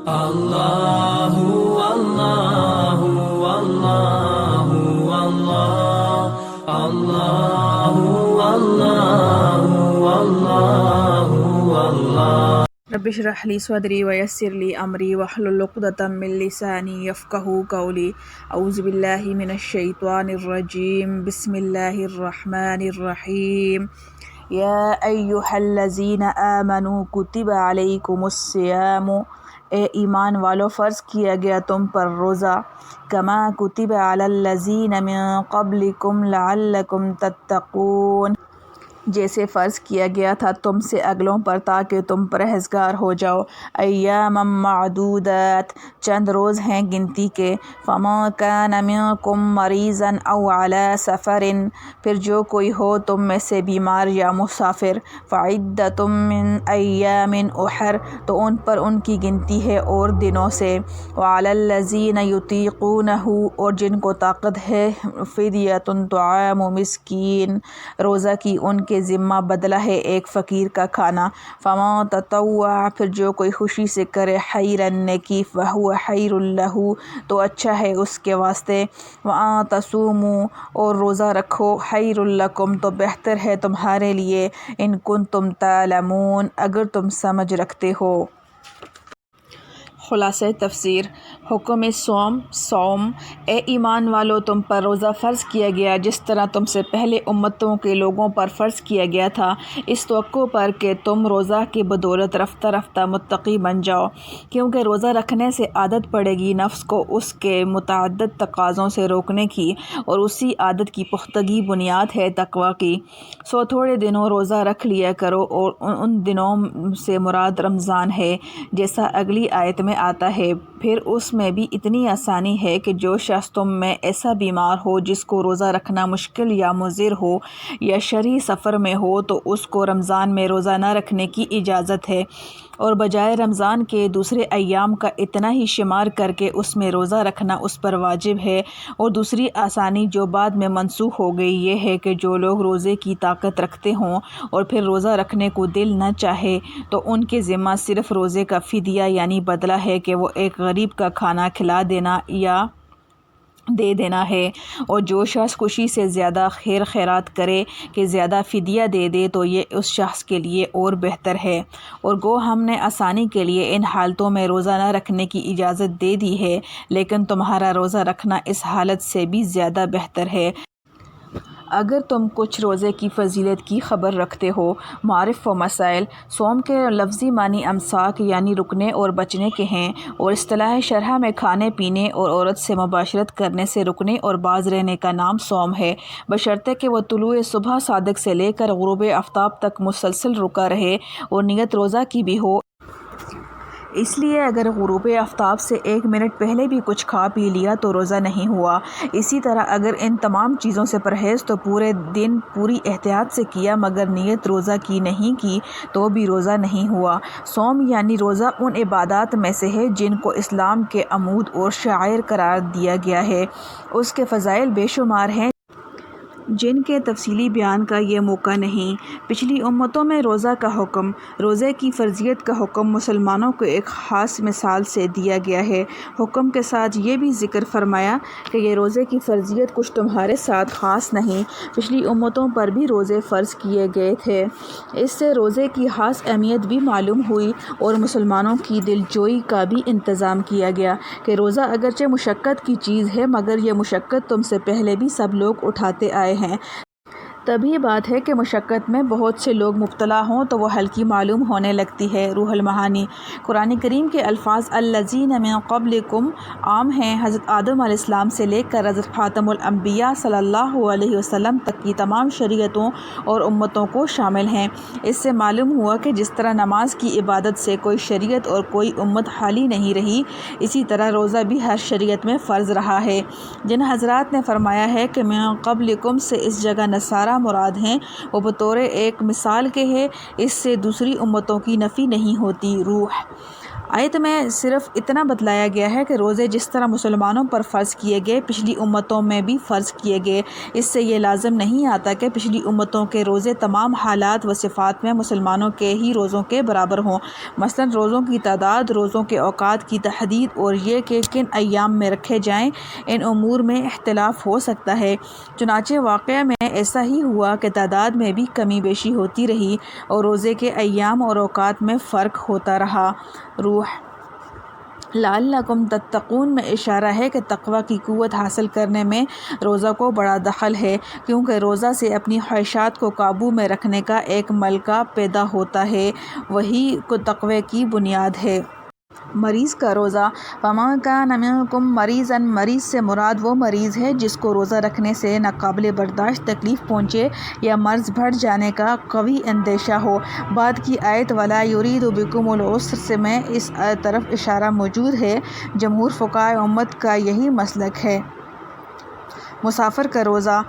اللہ اللہ اللہ اللہ اللہ اللہ اللہ رب اشرح لي صدري ويسر لي أمري واحلل عقدة من لساني يفقهوا قولي أعوذ بالله من الشيطان الرجيم بسم الله الرحمن الرحيم يا أيها الذين آمنوا كتب عليكم الصيام اے ایمان والو فرض کیا گیا تم پر روزہ کما کتب علی الذین من قبلکم لعلکم تتقون جیسے فرض کیا گیا تھا تم سے اگلوں پر تاکہ تم پرہیزگار ہو جاؤ ایاما معدودات چند روز ہیں گنتی کے فمن کان منکم مریضا او علی سفر پھر جو کوئی ہو تم میں سے بیمار یا مسافر فعدۃ من ایام اخر تو ان پر ان کی گنتی ہے اور دنوں سے وعلی الذین یطیقونہ اور جن کو طاقت ہے فدیۃ طعام مسکین روزہ کی ان کے ذمہ بدلہ ہے ایک فقیر کا کھانا فمن تطوع پھر جو کوئی خوشی سے کرے خیرا نیکی فہو خیر لہ تو اچھا ہے اس کے واسطے وان تصوموا اور روزہ رکھو خیر لکم تو بہتر ہے تمہارے لیے ان کنتم تعلمون اگر تم سمجھ رکھتے ہو۔ خلاصہ تفسیر حکم صوم اے ایمان والو تم پر روزہ فرض کیا گیا جس طرح تم سے پہلے امتوں کے لوگوں پر فرض کیا گیا تھا اس توقع پر کہ تم روزہ کی بدولت رفتہ رفتہ متقی بن جاؤ کیونکہ روزہ رکھنے سے عادت پڑے گی نفس کو اس کے متعدد تقاضوں سے روکنے کی اور اسی عادت کی پختگی بنیاد ہے تقوی کی سو تھوڑے دنوں روزہ رکھ لیا کرو اور ان دنوں سے مراد رمضان ہے جیسا اگلی آیت میں آتا ہے پھر اس میں بھی اتنی آسانی ہے کہ جو شخص تم میں ایسا بیمار ہو جس کو روزہ رکھنا مشکل یا مضر ہو یا شرعی سفر میں ہو تو اس کو رمضان میں روزہ نہ رکھنے کی اجازت ہے اور بجائے رمضان کے دوسرے ایام کا اتنا ہی شمار کر کے اس میں روزہ رکھنا اس پر واجب ہے اور دوسری آسانی جو بعد میں منسوخ ہو گئی یہ ہے کہ جو لوگ روزے کی طاقت رکھتے ہوں اور پھر روزہ رکھنے کو دل نہ چاہے تو ان کے ذمہ صرف روزے کا فدیہ یعنی بدلہ ہے کہ وہ ایک غریب کا کھانا کھلا دینا یا دے دینا ہے اور جو شخص خوشی سے زیادہ خیر خیرات کرے کہ زیادہ فدیہ دے دے تو یہ اس شخص کے لیے اور بہتر ہے اور گو ہم نے آسانی کے لیے ان حالتوں میں روزہ نہ رکھنے کی اجازت دے دی ہے لیکن تمہارا روزہ رکھنا اس حالت سے بھی زیادہ بہتر ہے اگر تم کچھ روزے کی فضیلت کی خبر رکھتے ہو معارف و مسائل صوم کے لفظی معنی امساک یعنی رکنے اور بچنے کے ہیں اور اصطلاح شرح میں کھانے پینے اور عورت سے مباشرت کرنے سے رکنے اور باز رہنے کا نام صوم ہے بشرطے کہ وہ طلوع صبح صادق سے لے کر غروب آفتاب تک مسلسل رکا رہے اور نیت روزہ کی بھی ہو اس لیے اگر غروب آفتاب سے 1 منٹ پہلے بھی کچھ کھا پی لیا تو روزہ نہیں ہوا اسی طرح اگر ان تمام چیزوں سے پرہیز تو پورے دن پوری احتیاط سے کیا مگر نیت روزہ کی نہیں کی تو بھی روزہ نہیں ہوا صوم یعنی روزہ ان عبادات میں سے ہے جن کو اسلام کے عمود اور شعائر قرار دیا گیا ہے اس کے فضائل بے شمار ہیں جن کے تفصیلی بیان کا یہ موقع نہیں پچھلی امتوں میں روزہ کا حکم روزے کی فرضیت کا حکم مسلمانوں کو ایک خاص مثال سے دیا گیا ہے حکم کے ساتھ یہ بھی ذکر فرمایا کہ یہ روزے کی فرضیت کچھ تمہارے ساتھ خاص نہیں پچھلی امتوں پر بھی روزے فرض کیے گئے تھے اس سے روزے کی خاص اہمیت بھی معلوم ہوئی اور مسلمانوں کی دلجوئی کا بھی انتظام کیا گیا کہ روزہ اگرچہ مشقت کی چیز ہے مگر یہ مشقت تم سے پہلے بھی سب لوگ اٹھاتے آئے ہیں تبھی بات ہے کہ مشقت میں بہت سے لوگ مبتلا ہوں تو وہ ہلکی معلوم ہونے لگتی ہے روح المعانی قرآن کریم کے الفاظ الذین من قبلکم عام ہیں حضرت آدم علیہ السلام سے لے کر حضرت خاتم الانبیاء صلی اللہ علیہ وسلم تک کی تمام شریعتوں اور امتوں کو شامل ہیں اس سے معلوم ہوا کہ جس طرح نماز کی عبادت سے کوئی شریعت اور کوئی امت خالی نہیں رہی اسی طرح روزہ بھی ہر شریعت میں فرض رہا ہے جن حضرات نے فرمایا ہے کہ من قبلکم سے اس جگہ نصارہ مراد ہیں وہ بطور ایک مثال کے ہے اس سے دوسری امتوں کی نفی نہیں ہوتی روح آیت میں صرف اتنا بتلایا گیا ہے کہ روزے جس طرح مسلمانوں پر فرض کیے گئے پچھلی امتوں میں بھی فرض کیے گئے۔ اس سے یہ لازم نہیں آتا کہ پچھلی امتوں کے روزے تمام حالات و صفات میں مسلمانوں کے ہی روزوں کے برابر ہوں۔ مثلاً روزوں کی تعداد، روزوں کے اوقات کی تحدید اور یہ کہ کن ایام میں رکھے جائیں، ان امور میں اختلاف ہو سکتا ہے۔ چنانچہ واقعہ میں ایسا ہی ہوا کہ تعداد میں بھی کمی بیشی ہوتی رہی اور روزے کے ایام اور اوقات میں فرق ہوتا رہا۔ روح لعلکم تتقون میں اشارہ ہے کہ تقوی کی قوت حاصل کرنے میں روزہ کو بڑا دخل ہے، کیونکہ روزہ سے اپنی خواہشات کو قابو میں رکھنے کا ایک ملکہ پیدا ہوتا ہے، وہی تقوی کی بنیاد ہے۔ مریض کا روزہ، فَمَن كَانَ مِنكُم مَّرِيضًا، مریض سے مراد وہ مریض ہے جس کو روزہ رکھنے سے ناقابل برداشت تکلیف پہنچے یا مرض بڑھ جانے کا قوی اندیشہ ہو۔ بعد کی آیت وَلَا يُرِيدُ بِكُمُ الْعُسْرَ میں اس طرف اشارہ موجود ہے۔ جمہور فقہائے امت کا یہی مسلک ہے۔ مسافر کا روزہ،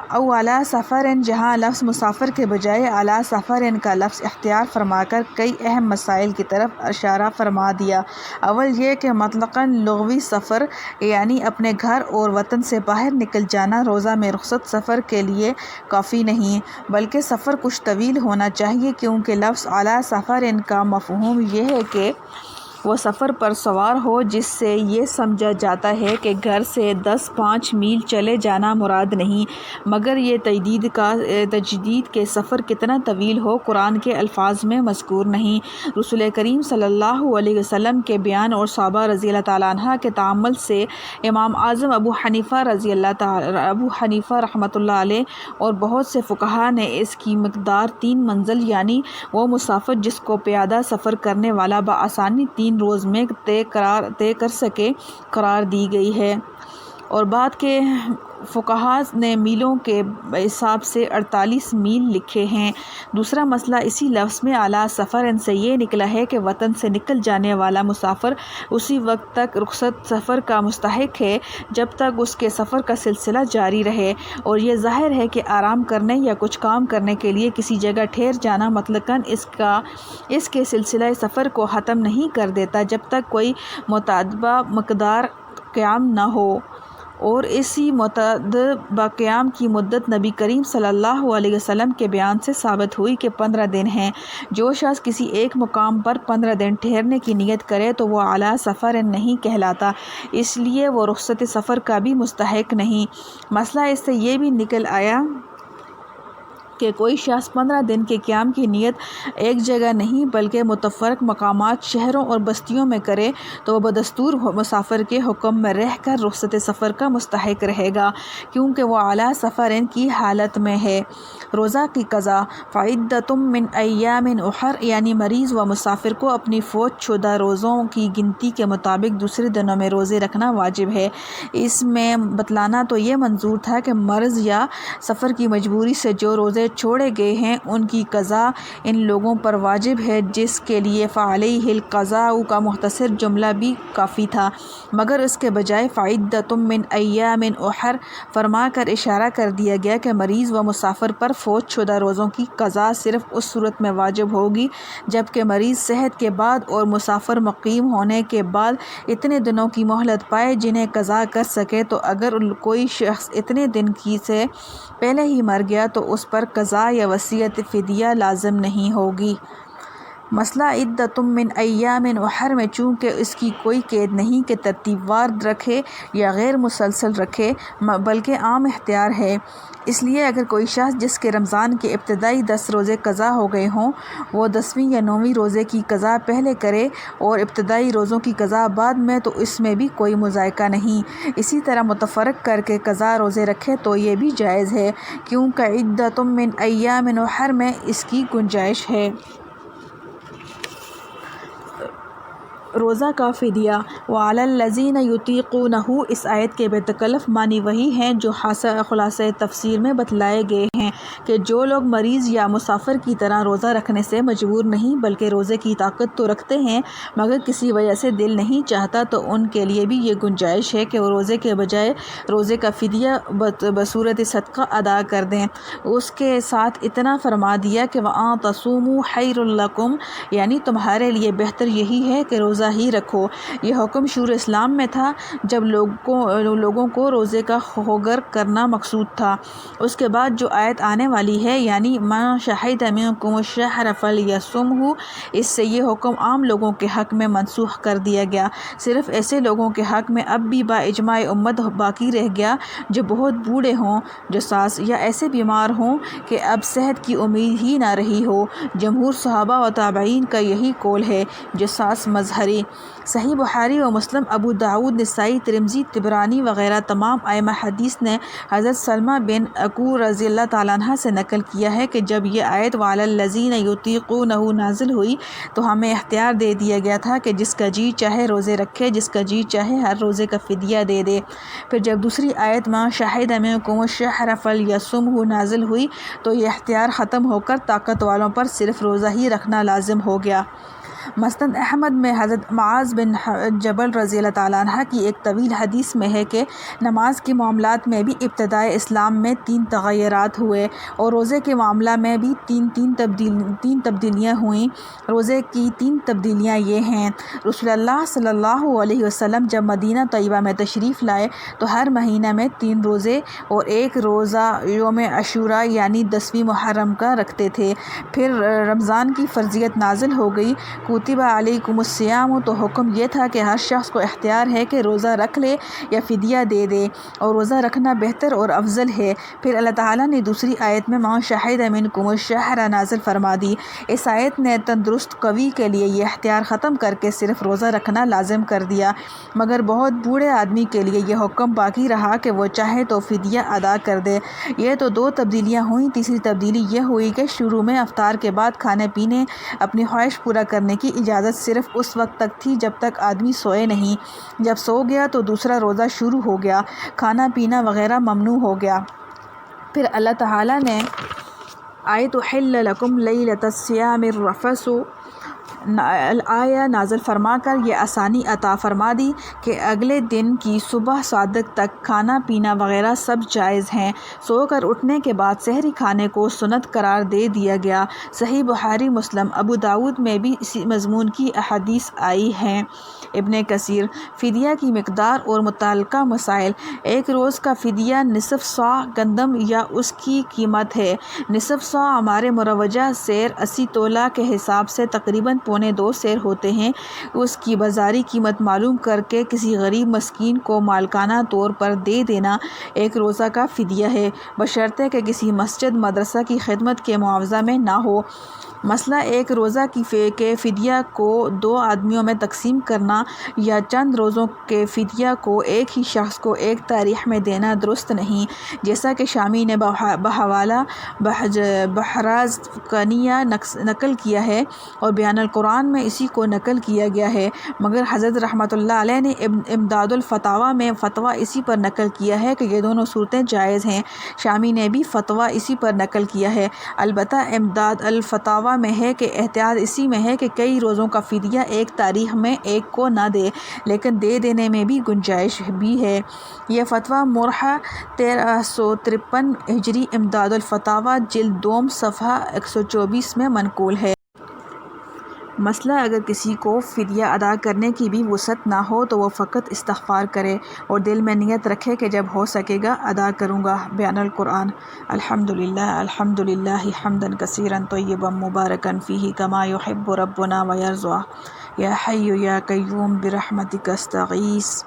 او علی سفر، جہاں لفظ مسافر کے بجائے علی سفر کا لفظ اختیار فرما کر کئی اہم مسائل کی طرف اشارہ فرما دیا۔ اول یہ کہ مطلقاً لغوی سفر یعنی اپنے گھر اور وطن سے باہر نکل جانا روزہ میں رخصت سفر کے لیے کافی نہیں، بلکہ سفر کچھ طویل ہونا چاہیے، کیونکہ لفظ علی سفر کا مفہوم یہ ہے کہ وہ سفر پر سوار ہو، جس سے یہ سمجھا جاتا ہے کہ گھر سے 10-5 میل چلے جانا مراد نہیں، مگر یہ تجدید کے سفر کتنا طویل ہو قرآن کے الفاظ میں مذکور نہیں۔ رسول کریم صلی اللہ علیہ وسلم کے بیان اور صحابہ رضی اللہ تعالیٰ عنہ کے تعامل سے امام اعظم ابو حنیفہ رحمتہ اللہ علیہ اور بہت سے فقہا نے اس کی مقدار 3 منزل یعنی وہ مسافر جس کو پیادہ سفر کرنے والا بآسانی 3 روز میں طے کر سکے قرار دی گئی ہے، اور بعد کے فقہا نے میلوں کے حساب سے 48 میل لکھے ہیں۔ دوسرا مسئلہ اسی لفظ میں اعلیٰ سفر سے یہ نکلا ہے کہ وطن سے نکل جانے والا مسافر اسی وقت تک رخصت سفر کا مستحق ہے جب تک اس کے سفر کا سلسلہ جاری رہے، اور یہ ظاہر ہے کہ آرام کرنے یا کچھ کام کرنے کے لیے کسی جگہ ٹھہر جانا مطلقاً اس کے سلسلہ سفر کو ختم نہیں کر دیتا جب تک کوئی متعددہ مقدار قیام نہ ہو، اور اسی متعدد قیام کی مدت نبی کریم صلی اللہ علیہ وسلم کے بیان سے ثابت ہوئی کہ 15 دن ہیں۔ جو شخص کسی ایک مقام پر 15 دن ٹھہرنے کی نیت کرے تو وہ اعلیٰ سفر نہیں کہلاتا، اس لیے وہ رخصت سفر کا بھی مستحق نہیں۔ مسئلہ اس سے یہ بھی نکل آیا کہ کوئی شخص 15 دن کے قیام کی نیت ایک جگہ نہیں بلکہ متفرق مقامات، شہروں اور بستیوں میں کرے تو وہ بدستور مسافر کے حکم میں رہ کر رخصت سفر کا مستحق رہے گا، کیونکہ وہ اعلیٰ سفر کی حالت میں ہے۔ روزہ کی قضا، فعدۃ من ایام اخر، یعنی مریض و مسافر کو اپنی فوت شدہ روزوں کی گنتی کے مطابق دوسرے دنوں میں روزے رکھنا واجب ہے۔ اس میں بتلانا تو یہ منظور تھا کہ مرض یا سفر کی مجبوری سے جو روزے چھوڑے گئے ہیں ان کی قضا ان لوگوں پر واجب ہے، جس کے لیے فعلیہ القضاء کا مختصر جملہ بھی کافی تھا، مگر اس کے بجائے فعدۃ من ایام اخر فرما کر اشارہ کر دیا گیا کہ مریض و مسافر پر فوت شدہ روزوں کی قضا صرف اس صورت میں واجب ہوگی جبکہ مریض صحت کے بعد اور مسافر مقیم ہونے کے بعد اتنے دنوں کی مہلت پائے جنہیں قضا کر سکے، تو اگر کوئی شخص اتنے دن کی سے پہلے ہی مر گیا تو اس پر قضا یا وصیت فدیہ لازم نہیں ہوگی۔ مسئلہ عدۃ من ایام اخر میں چونکہ اس کی کوئی قید نہیں کہ ترتیب وار رکھے یا غیر مسلسل رکھے بلکہ عام اختیار ہے، اس لیے اگر کوئی شخص جس کے رمضان کے ابتدائی 10 روزے قضا ہو گئے ہوں وہ 10ویں یا 9ویں روزے کی قضا پہلے کرے اور ابتدائی روزوں کی قضا بعد میں، تو اس میں بھی کوئی مذائقہ نہیں۔ اسی طرح متفرق کر کے قضا روزے رکھے تو یہ بھی جائز ہے، کیونکہ عدۃ من ایام اخر میں اس کی گنجائش ہے۔ روزہ کا فدیہ، وعلی الذین یطیقونہ، اس آیت کے بے تکلف معنی وہی ہیں جو خلاصہ تفسیر میں بتلائے گئے ہیں کہ جو لوگ مریض یا مسافر کی طرح روزہ رکھنے سے مجبور نہیں بلکہ روزے کی طاقت تو رکھتے ہیں مگر کسی وجہ سے دل نہیں چاہتا، تو ان کے لیے بھی یہ گنجائش ہے کہ وہ روزے کے بجائے روزے کا فدیہ بصورت صدقہ ادا کر دیں۔ اس کے ساتھ اتنا فرما دیا کہ وَأَن تَصُومُوا خَيْرٌ لَكُمْ، یعنی تمہارے لیے بہتر یہی ہے کہ روزہ روزہ ہی رکھو۔ یہ حکم شروع اسلام میں تھا جب لوگوں کو روزے کا خوگر کرنا مقصود تھا۔ اس کے بعد جو آیت آنے والی ہے یعنی من شہد منکم الشہر فلیصمہ، اس سے یہ حکم عام لوگوں کے حق میں منسوخ کر دیا گیا۔ صرف ایسے لوگوں کے حق میں اب بھی با اجماع امت باقی رہ گیا جو بہت بوڑھے ہوں، جساس یا ایسے بیمار ہوں کہ اب صحت کی امید ہی نہ رہی ہو۔ جمہور صحابہ و تابعین کا یہی قول ہے۔ جساس مظہری۔ صحیح بخاری و مسلم، ابو داؤد، نسائی، ترمذی، طبرانی وغیرہ تمام ائمہ حدیث نے حضرت سلمہ بن اکوع رضی اللہ تعالیٰ عنہ سے نقل کیا ہے کہ جب یہ آیت وعلی الذین یطیقونہ نازل ہوئی تو ہمیں اختیار دے دیا گیا تھا کہ جس کا جی چاہے روزے رکھے، جس کا جی چاہے ہر روزے کا فدیہ دے دے۔ پھر جب دوسری آیت من شہد منکم الشہر فلیصمہ نازل ہوئی تو یہ اختیار ختم ہو کر طاقت والوں پر صرف روزہ ہی رکھنا لازم ہو گیا۔ مسند احمد میں حضرت معاذ بن جبل رضی اللہ تعالیٰ عنہ کی ایک طویل حدیث میں ہے کہ نماز کے معاملات میں بھی ابتدائے اسلام میں 3 تغیرات ہوئے اور روزے کے معاملہ میں بھی تین تبدیلیاں ہوئیں۔ روزے کی 3 تبدیلیاں یہ ہیں۔ رسول اللہ صلی اللہ علیہ وسلم جب مدینہ طیبہ میں تشریف لائے تو ہر مہینہ میں 3 روزے اور 1 روزہ یوم عاشوراء یعنی 10ویں محرم کا رکھتے تھے۔ پھر رمضان کی فرضیت نازل ہو گئی۔ کتب علیکم الصیام، تو حکم یہ تھا کہ ہر شخص کو اختیار ہے کہ روزہ رکھ لے یا فدیہ دے دے، اور روزہ رکھنا بہتر اور افضل ہے۔ پھر اللہ تعالیٰ نے دوسری آیت میں من شہد منکم الشہر نازل فرما دی۔ اس آیت نے تندرست قوی کے لیے یہ اختیار ختم کر کے صرف روزہ رکھنا لازم کر دیا، مگر بہت بوڑھے آدمی کے لیے یہ حکم باقی رہا کہ وہ چاہے تو فدیہ ادا کر دے۔ یہ تو 2 تبدیلیاں ہوئیں۔ تیسری تبدیلی یہ ہوئی کہ شروع میں افطار کے بعد کھانے پینے اپنی خواہش پورا کرنے کی اجازت صرف اس وقت تک تھی جب تک آدمی سوئے نہیں۔ جب سو گیا تو دوسرا روزہ شروع ہو گیا، کھانا پینا وغیرہ ممنوع ہو گیا۔ پھر اللہ تعالیٰ نے آیت احل لکم لیلۃ الصیام الرفث آیہ نازل فرما کر یہ آسانی عطا فرما دی کہ اگلے دن کی صبح صادق تک کھانا پینا وغیرہ سب جائز ہیں۔ سو کر اٹھنے کے بعد سحری کھانے کو سنت قرار دے دیا گیا۔ صحیح بخاری، مسلم، ابو داؤد میں بھی اسی مضمون کی احادیث آئی ہیں۔ ابن کثیر۔ فدیہ کی مقدار اور متعلقہ مسائل۔ 1 روز کا فدیہ نصف صاع گندم یا اس کی قیمت ہے۔ نصف صاع ہمارے مروجہ سیر 80 تولہ کے حساب سے تقریباً 2.25 سیر ہوتے ہیں۔ اس کی بازاری قیمت معلوم کر کے کسی غریب مسکین کو مالکانہ طور پر دے دینا 1 روزہ کا فدیہ ہے، بشرطے کہ کسی مسجد مدرسہ کی خدمت کے معاوضہ میں نہ ہو۔ مسئلہ 1 روزہ کے فدیہ کو 2 آدمیوں میں تقسیم کرنا یا چند روزوں کے فدیہ کو ایک ہی شخص کو ایک تاریخ میں دینا درست نہیں، جیسا کہ شامی نے بحوالہ بحراز کنیہ نقل کیا ہے اور بیان القرآن میں اسی کو نقل کیا گیا ہے، مگر حضرت رحمتہ اللہ علیہ نے امداد الفتاویٰ میں فتویٰ اسی پر نقل کیا ہے کہ یہ دونوں صورتیں جائز ہیں۔ شامی نے بھی فتویٰ اسی پر نقل کیا ہے، البتہ امداد الفتاویٰ میں ہے کہ احتیاط اسی میں ہے کہ کئی روزوں کا فدیہ ایک تاریخ میں ایک کو نہ دے، لیکن دے دینے میں بھی گنجائش بھی ہے۔ یہ فتویٰ مرحہ 1353 ہجری امداد الفتاویٰ جلد 2 صفحہ 124 میں منقول ہے۔ مسئلہ اگر کسی کو فدیہ ادا کرنے کی بھی وسعت نہ ہو تو وہ فقط استغفار کرے اور دل میں نیت رکھے کہ جب ہو سکے گا ادا کروں گا۔ بیان القرآن۔ الحمدللہ حمدا کثیرا طیبا مبارکا فیہ کما یحب ربنا ویرضی۔ یا حی یا قیوم برحمتک استغیث۔